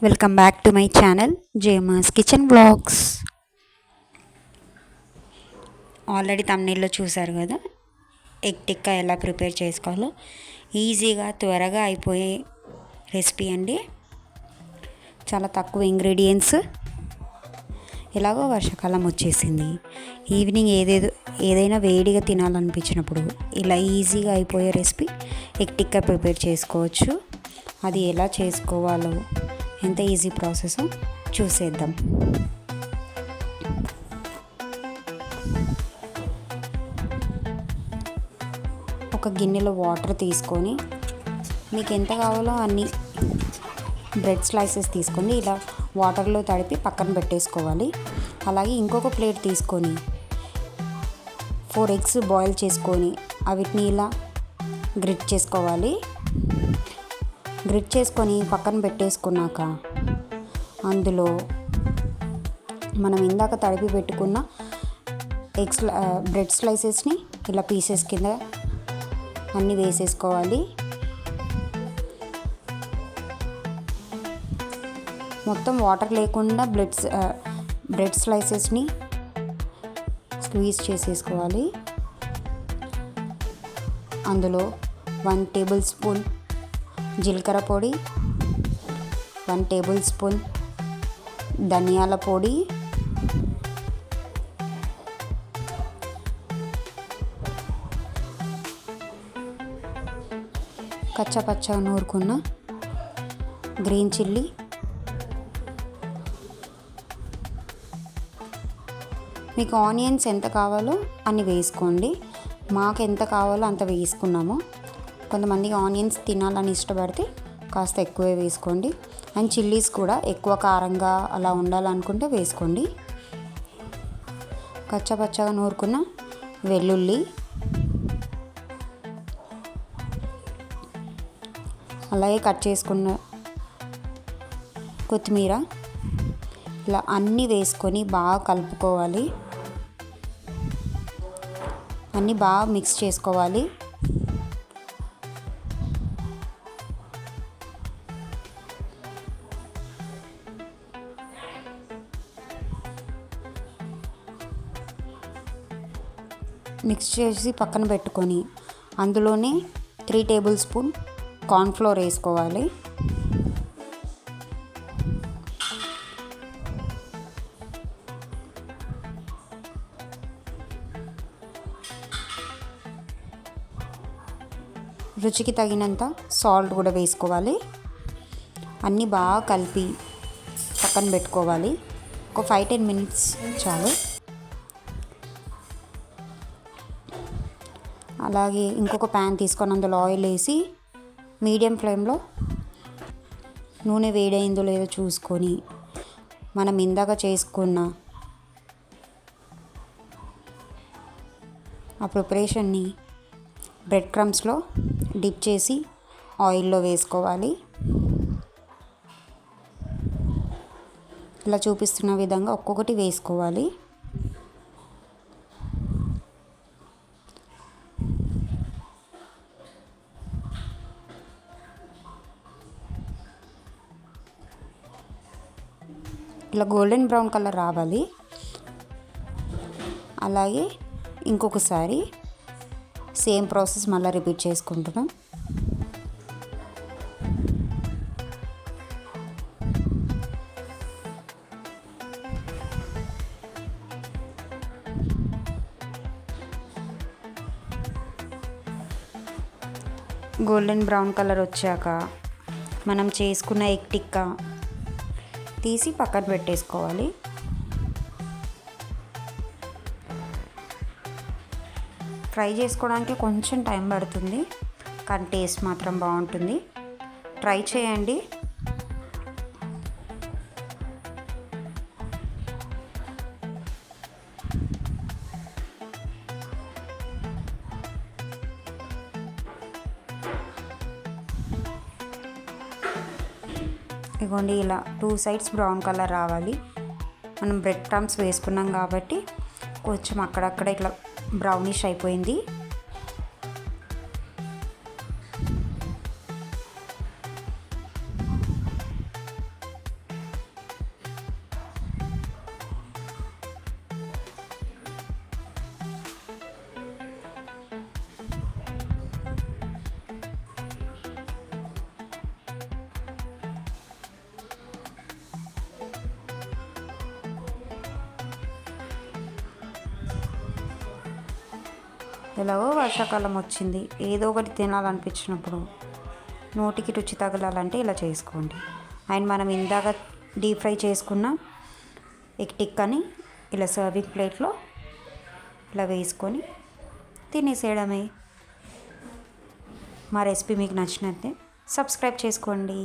Welcome back to my channel Jema's kitchen blogs. Already తమ్నెయిల్లో చూసారు కదా, ఎగ్ టిక్కా ఎలా ప్రిపేర్ చేసుకోవాలో. ఈజీగా త్వరగా అయిపోయే రెసిపీ అండి. చాలా తక్కువ ఇంగ్రీడియంట్స్. ఎలాగో వర్షాకాలం వచ్చేసింది, ఈవినింగ్ ఏదైనా వేడిగా తినాలనిపించినప్పుడు ఇలా ఈజీగా అయిపోయే రెసిపీ ఎగ్ టిక్కా ప్రిపేర్ చేసుకోవచ్చు. అది ఎలా చేసుకోవాలో, ఎంత ఈజీ ప్రాసెస్ చూసేద్దాం. ఒక గిన్నెలో వాటర్ తీసుకొని, మీకు ఎంత కావాలో అన్ని బ్రెడ్ స్లైసెస్ తీసుకొని ఇలా వాటర్లో తడిపి పక్కన పెట్టేసుకోవాలి. అలాగే ఇంకొక ప్లేట్ తీసుకొని 4 ఎగ్స్ బాయిల్ చేసుకొని వీటిని ఇలా గ్రిట్ చేసుకోవాలి. గ్రిట్ చేసుకొని పక్కన పెట్టేసుకున్నాక అందులో మనం ఇందాక తడిపి పెట్టుకున్న బ్రెడ్ స్లైసెస్ని ఇలా పీసెస్ కింద అన్నీ వేసేసుకోవాలి. మొత్తం వాటర్ లేకుండా బ్రెడ్ స్లైసెస్ని స్క్వీజ్ చేసేసుకోవాలి. అందులో 1 టేబుల్ స్పూన్ జీలకర్ర పొడి, 1 టేబుల్ స్పూన్ ధనియాల పొడి, కచ్చపచ్చగా నూరుకున్న గ్రీన్ చిల్లీ, మీకు ఆనియన్స్ ఎంత కావాలో అన్ని వేసుకోండి. మాకు ఎంత కావాలో అంత వేసుకున్నాము. కొంతమందికి ఆనియన్స్ తినాలని ఇష్టపడితే కాస్త ఎక్కువే వేసుకోండి. అండ్ చిల్లీస్ కూడా ఎక్కువ కారంగా అలా ఉండాలనుకుంటే వేసుకోండి. కచ్చపచ్చగా నూరుకున్న వెల్లుల్లి, అలాగే కట్ చేసుకున్న కొత్తిమీర, ఇలా అన్నీ వేసుకొని బాగా కలుపుకోవాలి. అన్నీ బాగా మిక్స్ చేసుకోవాలి. మిక్స్ చేసి పక్కన పెట్టుకొని అందులోనే 3 టేబుల్ స్పూన్ కార్న్ఫ్లోర్ వేసుకోవాలి. రుచికి తగినంత సాల్ట్ కూడా వేసుకోవాలి. అన్నీ బాగా కలిపి పక్కన పెట్టుకోవాలి. ఒక 5-10 మినిట్స్ చాలు. అలాగే ఇంకొక ప్యాన్ తీసుకొని అందులో ఆయిల్ వేసి మీడియం ఫ్లేమ్లో నూనె వేడైందో లేదో చూసుకొని మనం ఇందాక చేసుకున్న ఆ ప్రిపరేషన్ని బ్రెడ్ క్రమ్స్లో డిప్ చేసి ఆయిల్లో వేసుకోవాలి. ఇలా చూపిస్తున్న విధంగా ఒక్కొక్కటి వేసుకోవాలి. ఇలా గోల్డెన్ బ్రౌన్ కలర్ రావాలి. అలాగే ఇంకొకసారి సేమ్ ప్రాసెస్ మళ్ళీ రిపీట్ చేసుకుంటున్నాం. గోల్డెన్ బ్రౌన్ కలర్ వచ్చాక మనం చేసుకున్న ఎగ్ టిక్కా తీసి పక్కన పెట్టేసుకోవాలి. ఫ్రై చేసుకోవడానికి కొంచెం టైం పడుతుంది, కానీ టేస్ట్ మాత్రం బాగుంటుంది. ట్రై చేయండి. ఇదిగోండి, ఇలా 2 సైడ్స్ బ్రౌన్ కలర్ రావాలి. మనం బ్రెడ్ క్రమ్స్ వేసుకున్నాం కాబట్టి కొంచెం అక్కడక్కడ ఇట్లా బ్రౌనిష్ అయిపోయింది. ఎలాగో వర్షాకాలం వచ్చింది, ఏదో ఒకటి తినాలనిపించినప్పుడు నోటికి రుచి తగలాలంటే ఇలా చేసుకోండి. అండ్ మనం ఇందాక డీప్ ఫ్రై చేసుకున్న ఎగ్ టిక్కాని ఇలా సర్వింగ్ ప్లేట్లో ఇలా వేసుకొని తినేసేయడమే. మా రెసిపీ మీకు నచ్చినట్టే సబ్స్క్రైబ్ చేసుకోండి.